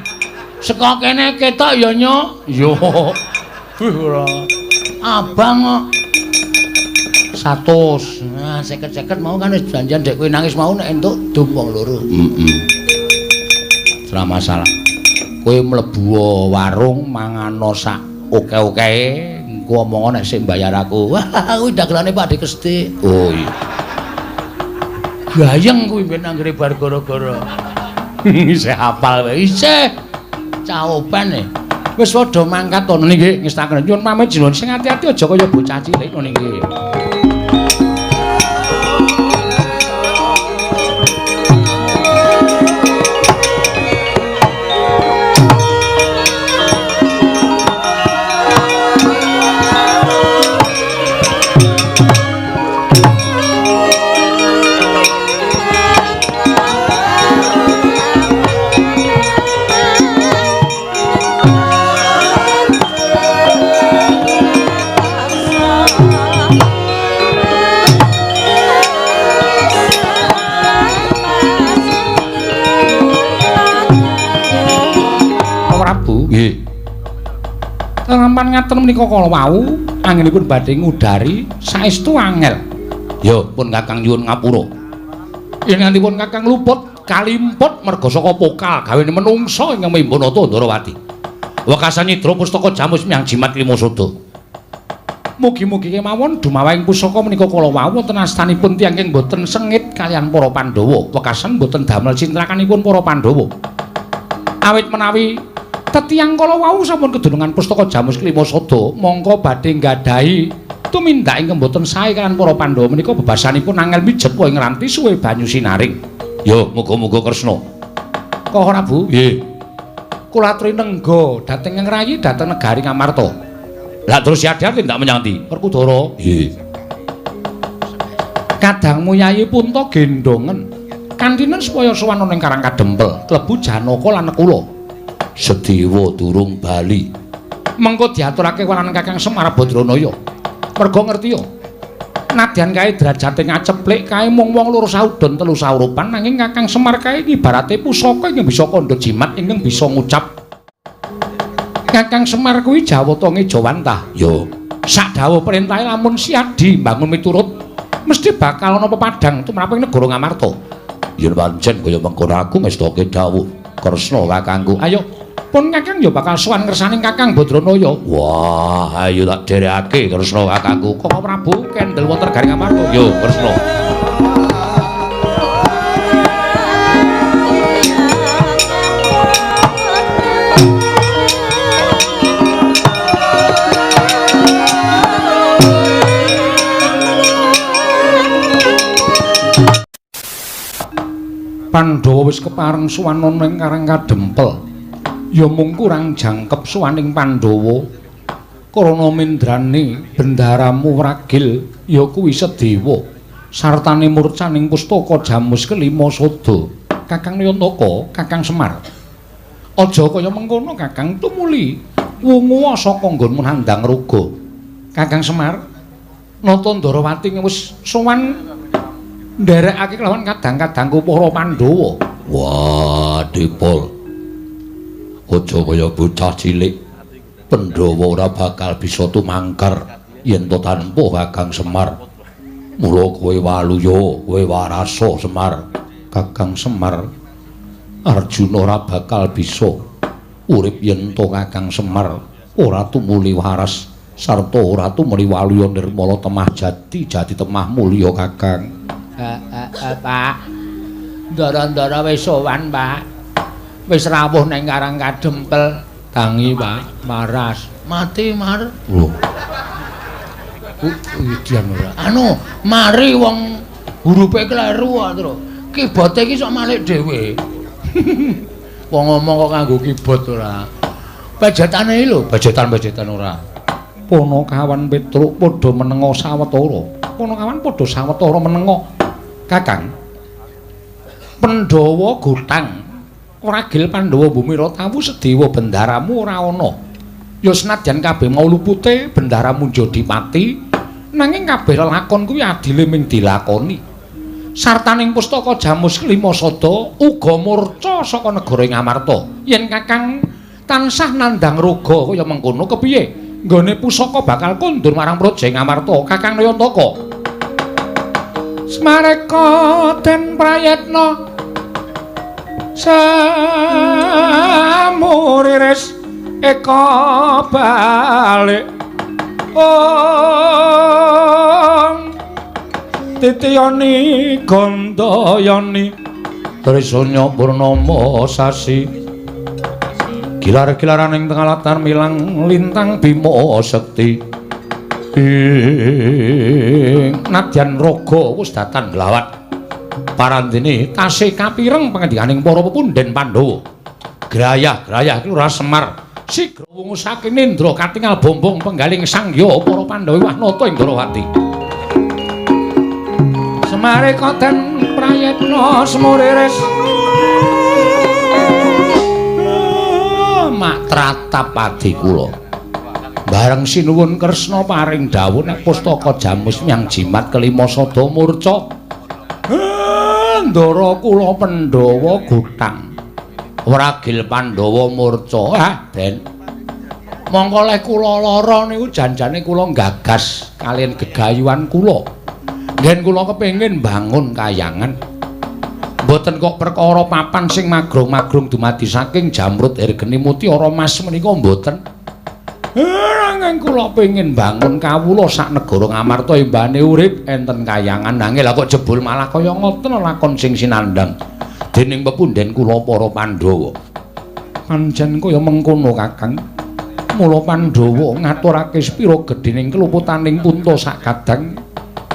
Saka kene ketok ya, Nyok. Yo. Ora. Abang kok. 100. Nah, 50-50 mau kan wis janjian dek kowe nangis mau nek entuk dum wong loro. Ora masalah. Kowe mlebu warung mangano sak oke-okee, engko omong nek sik mbayar aku. Wah, kuwi dagelane Pakde Kesti. Oh iya. Gayeng kuwi ben anggere bar gara-gara. Isih hafal wae. Isih caopan e. Wis padha mangkat to nggih ngestaken. Nyuwun pamit jenengan sing ati-ati aja kaya bocah cilik ngono nggih. Prabu. Nggih. Lampan ngaten menika kala wau anggenipun badhe ngudari saestu angel. Ya pun Kakang nyuwun ngapura. Yen ngantipun Kakang luput kalimput merga saka pokal gawene menungsa ingkang mimbana Ndarawati. Wekasan nyidra pustaka Jamus Miang Jimat Lima Sada. Mugi-mugi kemawon dumawahing pusaka menika kala wau wonten astanipun tiyang ingkang boten sengit kalian para Pandhawa. Wekasan boten damel cintrakanipun para Pandhawa. Awit menawi tetiyang kala wau sampun kedunungan pustaka Jamus Lima Sada, mongko badhe nggadahi tumindak ingkang boten sae kalian para Pandhawa menika bebasanipun angel mijet wae ngranti suwe banyu sinaring. Ya, muga-muga Kresna. Kok Prabu? Nggih. Kula aturi nengga dhateng ngrayi dhateng negari Ngamarta. Lah terus siadar tindak menyang ndi? Werkudara. Nggih. Kadangmu Yayi Punta gendongen. Kantinen supaya sowan ning Karang Kadempel, klebu Janaka lan Nekula. Sedewa durung bali. Mengko diaturake walanan Kakang Semar Badranaya. Merga ngertiya. Nadyan kae derajate ngaceplik kae mung wong loro saudon telu saurupan nanging Kakang Semar kae ibarate pusaka ingkang bisa kandha jimat ingkang bisa ngucap. Kakang Semar kuwi Jawata Ngejawantah. Ya, Sak dawuh perintahe lamun siadi bangun miturut mesti bakal ana pepadhang tumraping negara Ngamarta. yen pancen kaya mengkono aku ngestake dawuh Kresna kakangku. Ayo, pun Kakang ya bakal sowan ngersaning Kakang Badranaya. Wah, ayo tak dherekake Kresna kakangku. Kok Prabu kendel wonten garing Ngamarta. Yo, Kresna. Pandhawa wis kepareng suwana ning Karang Kadempel. Ya mung kurang jangkep suwaning Pandhawa. Krana mindrane bendaramu Wragil ya kuwi Sedewa. Sartane murcaning pustaka Jamus Kelima Sada. Kakang Nayantaka, Kakang Semar. Aja kaya mengkono Kakang tumuli wungu saka nggonmu handang ruga. Kakang Semar, Nata Ndarawati wis sowan nderekake kelawan kadang-kadangku para Pandhawa. Wah, Dipol. Aja kaya bocah cilik. Pandhawa ora bakal bisa tumangkar yen to tanpa Kakang Semar. Mula kowe waluya, kowe warasa Semar. Kakang Semar, Arjuna ora bakal bisa urip yen to Kakang Semar ora tumuli waras sarta ora tumuli waluya nirmala temah jati temah mulya Kakang. Pak. Ndara-ndara wis sowan, Pak. Wis rawuh ning Karang Kadempel. tangi Pak, maras. Mati mar. Lho, Idian ora. Anu, mari wong hurufe kleru to. Kibote iki sok malik dhewe. Wong ngomong kok nganggo kibot ora. Pejetane iki lho, pejetan-pejetan ora. Panakawan Petruk padha menenga sawetara. Panakawan padha sawetara menenga. Kakang. Pandhawa Gotang. Wragil Pandhawa Bumira tawu Sedewa bendaramu ora ana. Ya senadyan kabeh mau lupute bendaramu Jodipati, nanging kabeh lakon kuwi adile ming dilakoni. Sartaning pustaka Jamus Kelima Sada uga murca saka negara Ngamarta. Yen Kakang tansah nandhang roga kaya mengkono kepiye? Nggone pusaka bakal kondur marang Praja Ngamarta, Kakang Nayantaka. Smareka den prayetna samuriris eka balik titiyani gandayani trisanya purnama sasi gilar-gilaran ing tengah latar milang lintang Bima Sekti nadyan raga wis datan glawat parandene tasih kapireng pangandikaning para pepundhen Pandhawa grayah-grayah iki ora Semar sigra wungu saking Nendra katingal bombong penggaling sangya para Pandhawa wah nata ing Ndarawati Semare koten prayetna semuriris mak tratap adi kula bareng sinuwun Kresna paring dawuh nek pustaka Jamus Miang Jimat Kelima Sada murca ndara kula Pandhawa Gotang Wragil Pandhawa murca. Ah, Den. Mongko leh kula lara niku janjane kula gagas kalian gegayuhan kula. Yen kula kepengin bangun kayangan. Mboten kok perkara papan sing magrong-magrong dumadi saking jamrut ergeni mutiara mas menika mboten. Nanging kula pengin bangun kawula sak negara Ngamarta imbane urip enten kayangan nanging lha kok jebul malah kaya ngoten lakon sing sinandhang dening pepunden kula para Pandhawa. Pancen kaya mengkono Kakang. Mula Pandhawa ngaturake sepira gedhening keluputaning punta sakadang.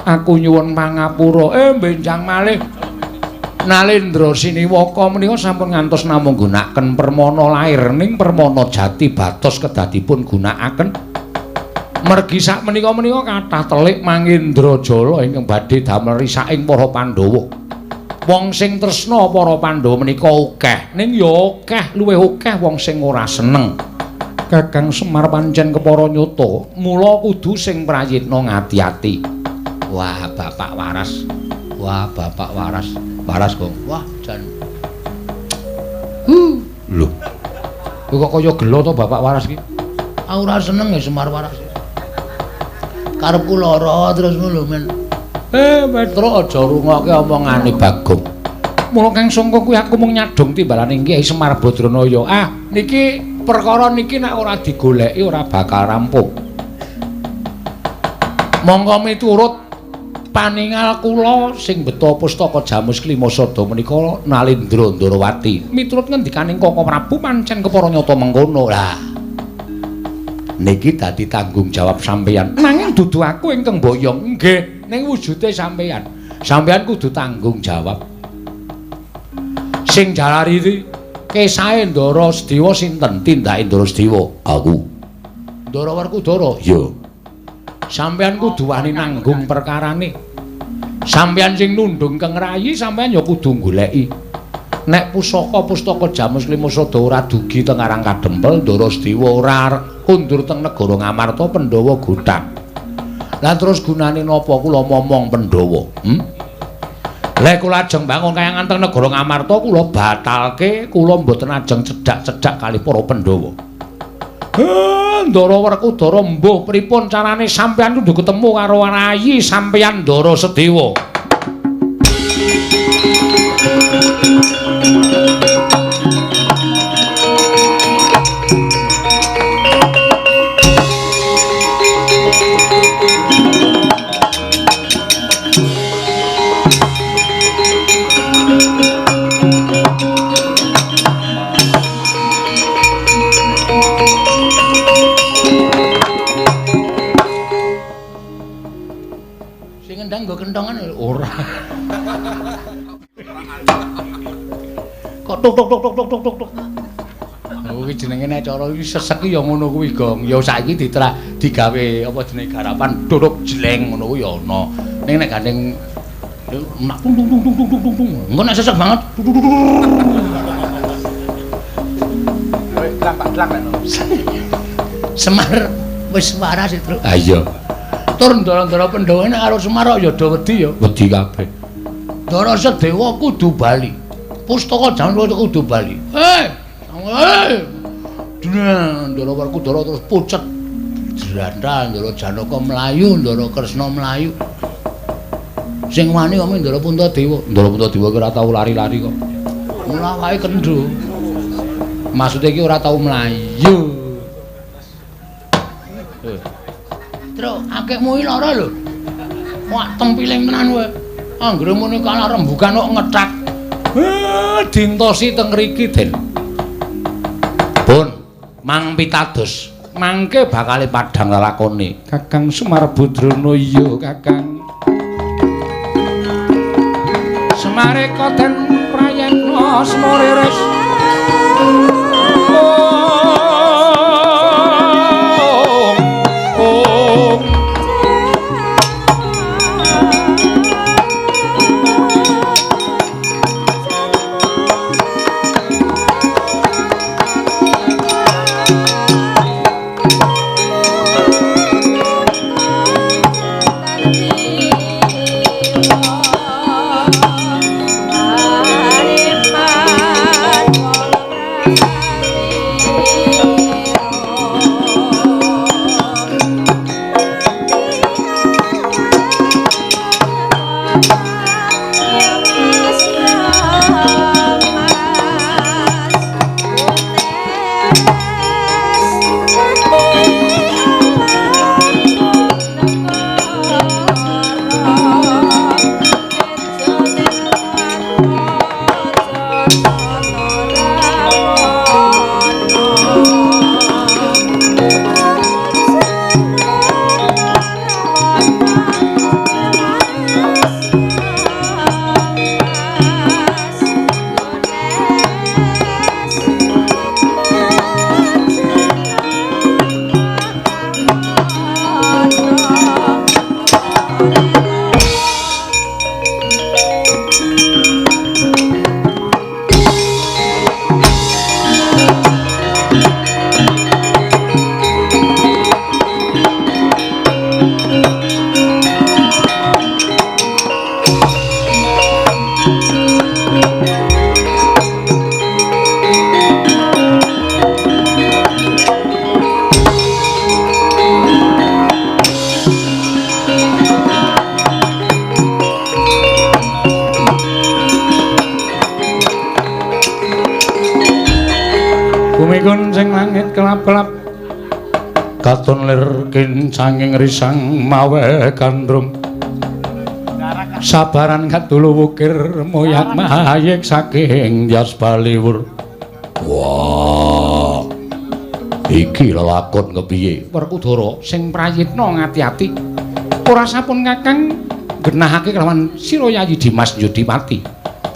Aku nyuwun pangapura. Benjang malih Nalendra Siniwaka menika sampun ngantos namung gunakaken permana lair ning permana jati batos kedadipun gunakaken. Mergi sak menika-menika kathah telik Mangindrajala ingkang badhe damel risaking para Pandhawa. Wong sing tresna para Pandhawa menika akeh, ning ya akeh luwih akeh wong sing ora seneng. Kakang Semar pancen kepara nyata, mula kudu sing prayitna ngati-ati. Wah, Bapak Waras. Wah, Bapak Waras. Waras, Gong. Wah, jan. Lho. Kok kaya gelo to Bapak Waras iki? Aku ora seneng ya Semar Waras. Karepku lara terus ngono men. Petro aja rungokke omongane Bagong. Mula Kang Sangka kuwi aku mung nyadong timbalaning Kyai Semar Badranaya. Ah, niki perkara niki nek ora digoleki ora bakal rampung. Monggo miturut paningal kula sing beta pustaka Jamus Klimasada menika Nalendra Ndarawati. Miturut ngendikaning Kaka Prabu pancen kepara nyata mengkono. Lah. Niki dadi tanggung jawab sampeyan. Nanging dudu aku ingkang boyong. Nggih, ning wujude sampeyan. Sampeyan kudu tanggung jawab. Sing jalari kesahe Ndara Sedewa sinten? Tindake Ndara Sedewa. Aku. Ndara Werkudara. Iya. Sampeyan kudu wani nanggung perkarane. Sampeyan sing nundung keng rayi sampeyan ya kudu goleki. Nek pustaka Jamus Klimasada ora dugi teng Arang Kadempel, Ndara Sedewa ora kundur teng negara Ngamarta Pandhawa godhang. Lah terus gunane napa kula momong Pandhawa? Lek kula ajeng bangun kayangan teng negara Ngamarta kula batalke, kula mboten ajeng cedhak-cedhak kalih para Pandhawa. Ndara Werkudara mbuh pripun carane sampeyan kudu ketemu karo rayi sampeyan Ndara Sedewa. Nggo kentongan ora. Kok tok tok tok tok tok tok tok. Oh iki jenenge nek cara iki sesek ya ngono kuwi, Gong. Ya saiki digawe apa jenenge garapan duduk jleng ngono kuwi ya ana. Ning nek gandeng nak tung tung tung tung tung tung tung. Engko nek sesek banget. Lampak-lampak ngono. Semar wis waras itu. Ah iya. Tur Ndara Pandhawa nek karo Semar ya do wedi ya. Wedi kabeh. Ndara Sedewa kudu bali. Pustaka Jamus kudu bali. Ndara Werkudara terus pucet. Jrandal Ndara Janaka mlayu, Ndara Kresna mlayu. Sing wani kok Ndara Puntadewa. Ndara Puntadewa ki ora tau lari-lari kok. Mula wae kendho. Maksude iki ora tau mlayu. Tru, akekmu iki lara lho. Wak tempiling tenan kowe. Anggere muni kalah rembugan kok ngethak. Dintosi teng mriki, Den. Pun, Mang pitados. Mangke bakal padhang lakone. Kakang Semar Badranaya, iya, Kakang. Semareka den prayekna semoriris. Ariman Bumi kuncing langit kelap-kelap katon lir kincanging risang mawe gandrung sabaran katulu wukir moyak mayek saking jas baliwur. Wah, iki lelakon kepiye Werkudara sing prayitna ngati-ati ora sampun Kakang genahake kelawan Sira Yayi Dimas Yudipati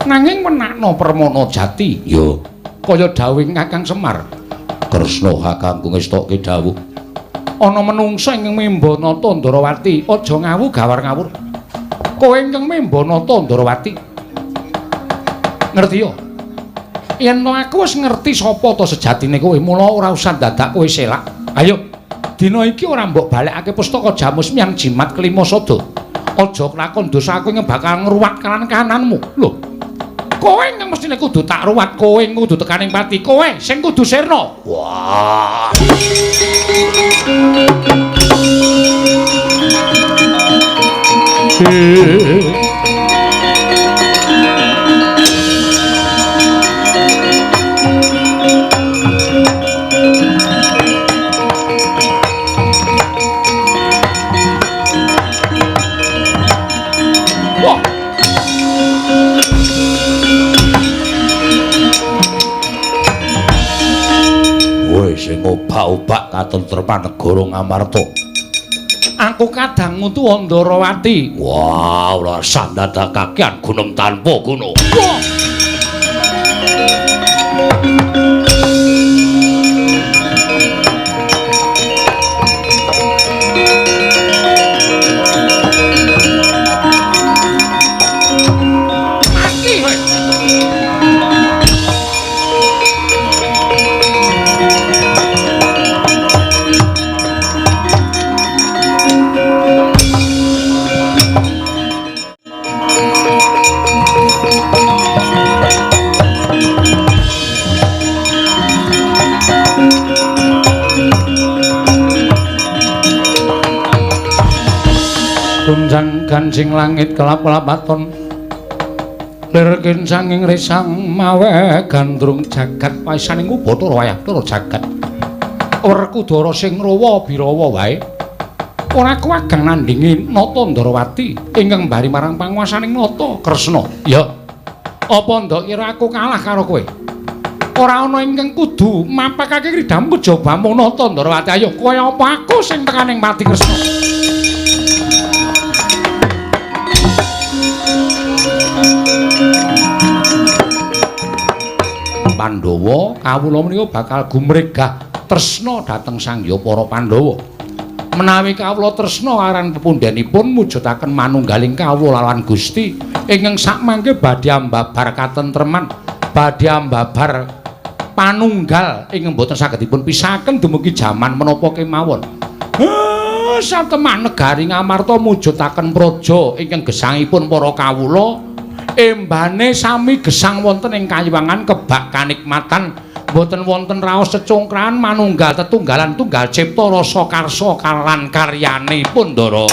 nanging menakna permana jati ya kaya dawuhing Kakang Semar. Kresna kakangku ngestokke dawuh ana menungsa ingkang membanata Ndarawati aja ngawu gawar ngawur. Kowe ingkang membanata Ndarawati ngerti ya yen aku wis ngerti sapa to sejatine kowe mula ora usah dadak kowe selak. Ayo dina iki ora mbok balekake pustaka Jamus Miang Jimat kelima sada aja kelakon dosa aku yang bakal ngruwat kanan kananmu. Lho kowe yang mestine kudu tak ruwat, kowe kudu tekaning pati, kowe sing kudu sirna. Wah. Sing obak-obak katentreman negara Ngamarta. Aku kadang ngutu Ndarawati. Wah, ora sandadakakean gunung tanpa gunung. Wah. Kunjang gancing langit kelap-kelap aton lir kincanging risang mawe gandrung jagat paisaning Bathara wayah tur jagat Werkudara sing rawa birawa wae ora kuwagang nandingi nata Ndarawati ingkang mbari marang panguwasaning nata Kresna. Ya apa ndok kira aku kalah karo kowe? Ora ana ingkang kudu mapakake kridhamu kejaba mung nata Ndarawati. Ayo kaya apa aku sing tekaning pati Kresna. Pandhawa kawula menika bakal gumregah tresna dhateng sangya para Pandhawa. Menawi kawula tresna aran pepundhenipun mujudaken manunggaling kawula lan Gusti ingkang sakmangke badhe ambabar katentreman, badhe ambabar panunggal ingkang boten saged dipun pisahaken dumugi jaman menapa kemawon. Satemah negari Ngamarta mujudaken praja ingkang gesangipun para kawula embane sami gesang wonten ing kayiwangan kebak kanikmatan boten wonten raos cecongkrahan manunggal tetunggalan tunggal cipta rasa karsa lan karyanipun Ndara.